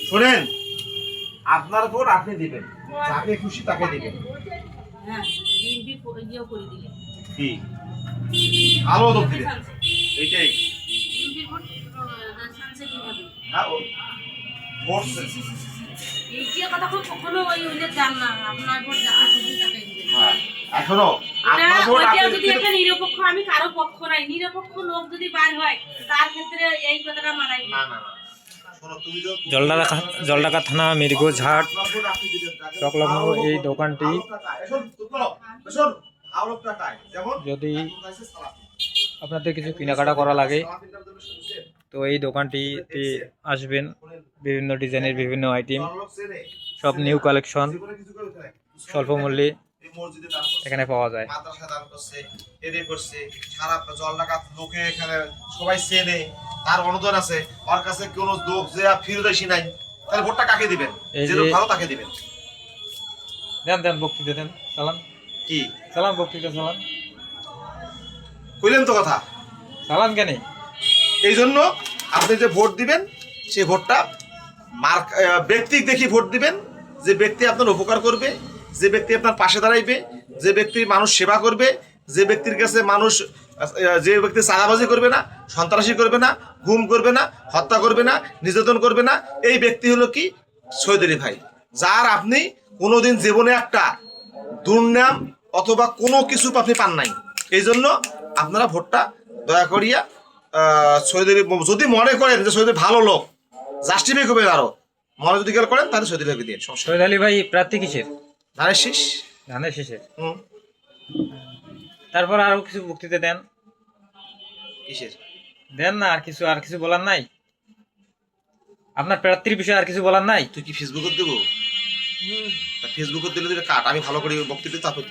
শোনেন, আপনার ভোট আপনি দিবেন, যাকে খুশি তাকে দিবেন। হ্যাঁ, বিএনপি ইয়েও করে দিলে। কি ভালো লোক দিবেন, এইটাই। বিএনপির ভোট শানছে কিভাবে? হ্যাঁ, ভোট এই যে কথা কখনো ওইদের জান না, আপনার ভোট যাকে খুশি তাকে দিবেন। হ্যাঁ, এখনো আপনার ভোট ওইটা আপনি যদি একটা নিরপেক্ষ, আমি কারো পক্ষ নাই, নিরপেক্ষ লোক যদি বার হয় তার ক্ষেত্রে এই কথাটা মানাই না না না। শোনো, তুমি তো জলঢাকা থানা মির্গোঝাট আপনার ভোট আপনি দিবেন, যাকে সংলগ্ন ভালো এই লোক, দোকানটি ভালো টাকায়। শোন, চুপ করো। শোন, ভালো লোক টাকায়। যেমন যদি এখন আছে সালাফি। আপনাদের কিছু কেনাকাটা করা লাগে সালাফির নাম তুমি শুনছেন? তো এই দোকানটিতে আসবেন। বিভিন্ন ডিজাইনের বিভিন্ন আইটেম, জনলোক চেনে, সব নিউ কালেকশন জীবনে কিছু করে ফেলে। স্বল্প মূল্যে এই মসজিদে দান করছে, এখানে পাওয়া যায়। মাদ্রাসা দান করছে, এদের করছে, সারা জলঢাকা লোকে এখানে সবাই চেনে, তার অনুদান আছে, ওর কাছে কোনো লোক যে ফিরত আসি নাই, তাহলে ভোটটা কাকে দিবেন? এই যে যে- লোক ভালো তাকে দিবেন। দেন বক্তৃতা দেন, চালান কি চালান বক্তৃতা চালান কইলেন তো কথা? চালান কেন? এই জন্য আপনি যে ভোট দিবেন, সেই ভোটটা মার্ক ব্যক্তি দেখি ভোট দিবেন, যে ব্যক্তি আপনার উপকার করবে, যে ব্যক্তি আপনার পাশে দাঁড়াইবে, যে ব্যক্তি মানুষ সেবা করবে, যে ব্যক্তির কাছে মানুষ যে ব্যক্তি চাঁদাবাজি করবে না, সন্ত্রাসী করবে না, গুম করবে না, হত্যা করবে না, নির্যাতন করবে না, এই ব্যক্তি হলো কি সৈয়দরি ভাই, যার আপনি কোনোদিন জীবনে একটা দুর্নাম অথবা কোনো কিছু আপনি পান নাই। এই জন্য আপনারা ভোটটা দয়া করিয়া সৈয়দরি, যদি মনে করেন যে সৈয়দরি ভালো লোক, জাস্টিফাই করবেন, আরো মনে যদি খেয়াল করেন তাহলে সৈয়দরি ভাইকে দিন, সমস্যা শহীদ আলী ভাই প্রার্থী কিসের? ধানের শীষ। ধানের শেষের। হুম, তারপর আরো কিছু বক্তৃতা দেন, কিসের? দেন না, আর কিছু বলার নাই? আপনার প্রার্থীর বিষয়ে আর কিছু বলার নাই? তুই কি ফেসবুকে দেবো? তা ফেসবুকে দিলে কাট, আমি ভালো করে বক্তব্য তারপর